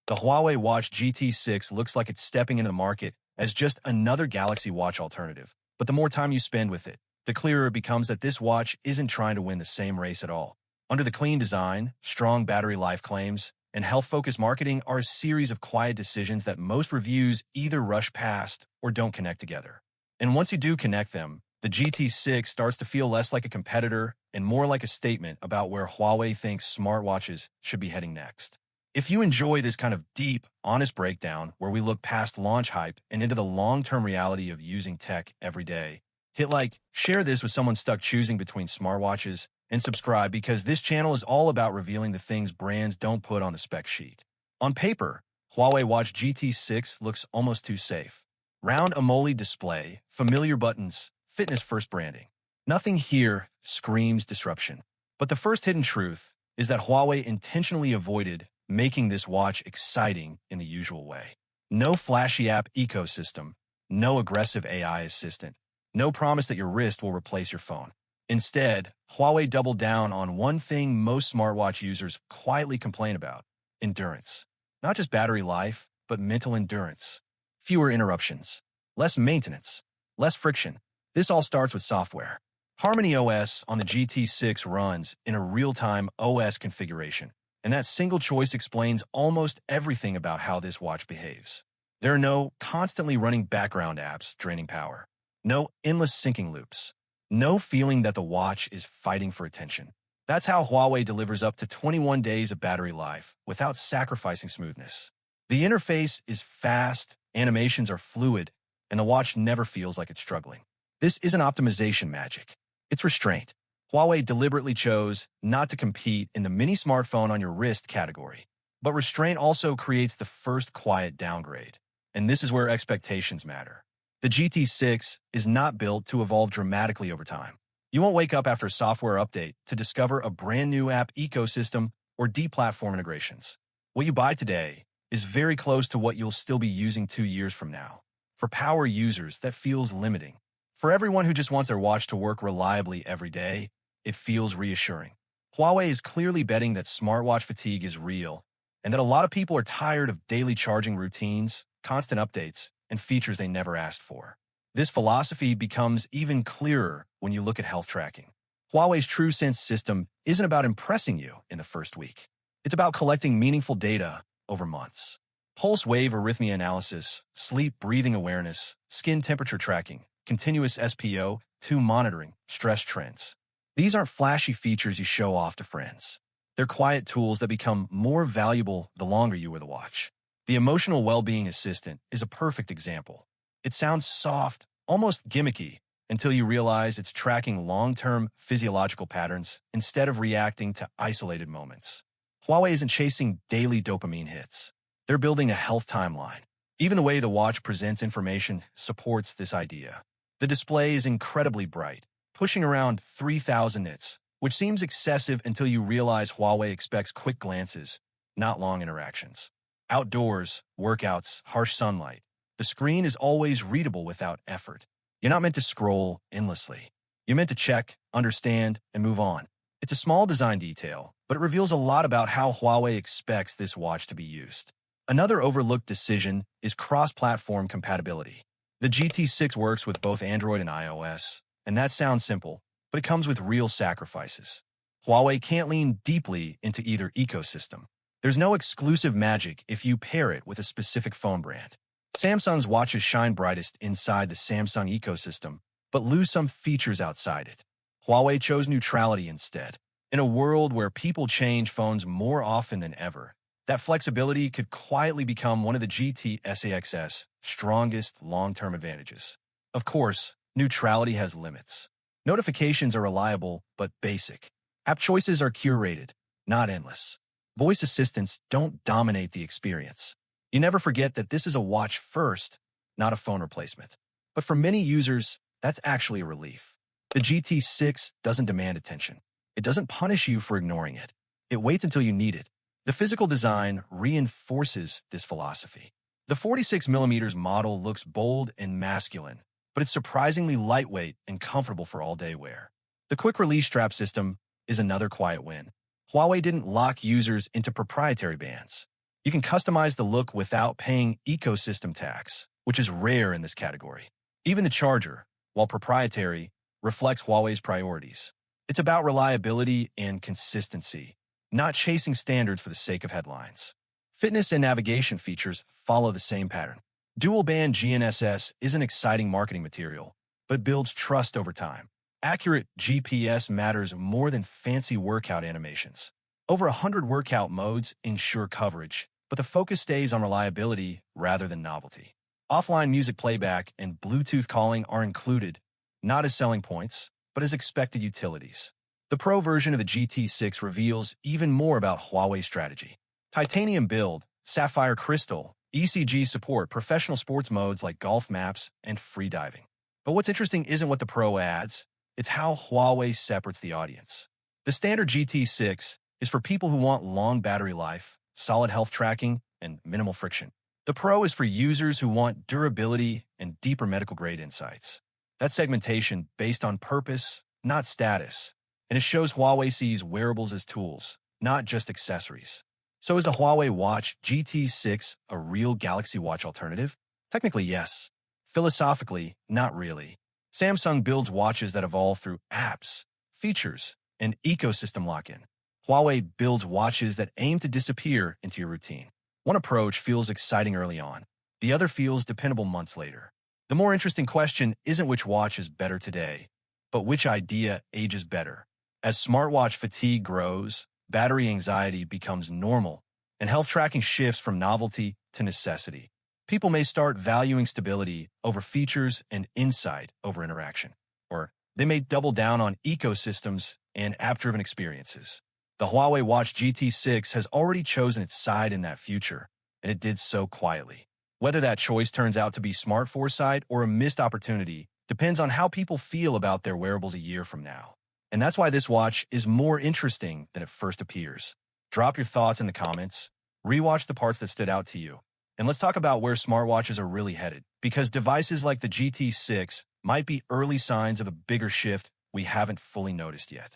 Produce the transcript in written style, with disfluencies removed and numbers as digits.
The Huawei Watch GT6 looks like it's stepping into the market as just another Galaxy Watch alternative. But the more time you spend with it, the clearer it becomes that this watch isn't trying to win the same race at all. Under the clean design, strong battery life claims, and health-focused marketing are a series of quiet decisions that most reviews either rush past or don't connect together. And once you do connect them, the GT6 starts to feel less like a competitor and more like a statement about where Huawei thinks smartwatches should be heading next. If you enjoy this kind of deep, honest breakdown where we look past launch hype and into the long-term reality of using tech every day, hit like, share this with someone stuck choosing between smartwatches, and subscribe because this channel is all about revealing the things brands don't put on the spec sheet. On paper, Huawei Watch GT6 looks almost too safe. Round AMOLED display, familiar buttons, fitness-first branding. Nothing here screams disruption. But the first hidden truth is that Huawei intentionally avoided making this watch exciting in the usual way. No flashy app ecosystem, no aggressive AI assistant, no promise that your wrist will replace your phone. Instead, Huawei doubled down on one thing most smartwatch users quietly complain about: endurance. Not just battery life, but mental endurance. Fewer interruptions, less maintenance, less friction. This all starts with software. Harmony OS on the GT6 runs in a real-time OS configuration, and that single choice explains almost everything about how this watch behaves. There are no constantly running background apps draining power, no endless syncing loops, no feeling that the watch is fighting for attention. That's how Huawei delivers up to 21 days of battery life without sacrificing smoothness. The interface is fast, animations are fluid, and the watch never feels like it's struggling. This isn't optimization magic. It's restraint. Huawei deliberately chose not to compete in the mini smartphone on your wrist category. But restraint also creates the first quiet downgrade. And this is where expectations matter. The GT6 is not built to evolve dramatically over time. You won't wake up after a software update to discover a brand new app ecosystem or deep platform integrations. What you buy today is very close to what you'll still be using 2 years from now. For power users, that feels limiting. For everyone who just wants their watch to work reliably every day, it feels reassuring. Huawei is clearly betting that smartwatch fatigue is real, and that a lot of people are tired of daily charging routines, constant updates, and features they never asked for. This philosophy becomes even clearer when you look at health tracking. Huawei's TrueSense system isn't about impressing you in the first week. It's about collecting meaningful data over months. Pulse wave arrhythmia analysis, sleep breathing awareness, skin temperature tracking, continuous SpO2 monitoring, stress trends. These aren't flashy features you show off to friends. They're quiet tools that become more valuable the longer you wear the watch. The emotional well-being assistant is a perfect example. It sounds soft, almost gimmicky, until you realize it's tracking long-term physiological patterns instead of reacting to isolated moments. Huawei isn't chasing daily dopamine hits. They're building a health timeline. Even the way the watch presents information supports this idea. The display is incredibly bright, pushing around 3,000 nits, which seems excessive until you realize Huawei expects quick glances, not long interactions. Outdoors, workouts, harsh sunlight. The screen is always readable without effort. You're not meant to scroll endlessly. You're meant to check, understand, and move on. It's a small design detail, but it reveals a lot about how Huawei expects this watch to be used. Another overlooked decision is cross-platform compatibility. The GT6 works with both Android and iOS, and that sounds simple, but it comes with real sacrifices. Huawei can't lean deeply into either ecosystem. There's no exclusive magic if you pair it with a specific phone brand. Samsung's watches shine brightest inside the Samsung ecosystem, but lose some features outside it. Huawei chose neutrality instead. In a world where people change phones more often than ever, that flexibility could quietly become one of the GT6's strongest long-term advantages. Of course, neutrality has limits. Notifications are reliable but basic. App choices are curated, not endless. Voice assistants don't dominate the experience. You never forget that this is a watch first, not a phone replacement. But for many users, that's actually a relief. The GT6 doesn't demand attention. It doesn't punish you for ignoring it. It waits until you need it. The physical design reinforces this philosophy. The 46mm model looks bold and masculine, but it's surprisingly lightweight and comfortable for all-day wear. The quick-release strap system is another quiet win. Huawei didn't lock users into proprietary bands. You can customize the look without paying ecosystem tax, which is rare in this category. Even the charger, while proprietary, reflects Huawei's priorities. It's about reliability and consistency, not chasing standards for the sake of headlines. Fitness and navigation features follow the same pattern. Dual-band GNSS is an exciting marketing material, but builds trust over time. Accurate GPS matters more than fancy workout animations. Over 100 workout modes ensure coverage, but the focus stays on reliability rather than novelty. Offline music playback and Bluetooth calling are included, not as selling points, but as expected utilities. The Pro version of the GT6 reveals even more about Huawei's strategy. Titanium build, sapphire crystal, ECG support professional sports modes like golf maps and free diving. But what's interesting isn't what the Pro adds, it's how Huawei separates the audience. The standard GT6 is for people who want long battery life, solid health tracking, and minimal friction. The Pro is for users who want durability and deeper medical-grade insights. That's segmentation based on purpose, not status, and it shows Huawei sees wearables as tools, not just accessories. So is a Huawei Watch GT6 a real Galaxy Watch alternative? Technically, yes. Philosophically, not really. Samsung builds watches that evolve through apps, features, and ecosystem lock-in. Huawei builds watches that aim to disappear into your routine. One approach feels exciting early on. The other feels dependable months later. The more interesting question isn't which watch is better today, but which idea ages better. As smartwatch fatigue grows, battery anxiety becomes normal, and health tracking shifts from novelty to necessity. People may start valuing stability over features and insight over interaction. Or they may double down on ecosystems and app-driven experiences. The Huawei Watch GT6 has already chosen its side in that future, and it did so quietly. Whether that choice turns out to be smart foresight or a missed opportunity depends on how people feel about their wearables a year from now. And that's why this watch is more interesting than it first appears. Drop your thoughts in the comments, rewatch the parts that stood out to you, and let's talk about where smartwatches are really headed, because devices like the GT6 might be early signs of a bigger shift we haven't fully noticed yet.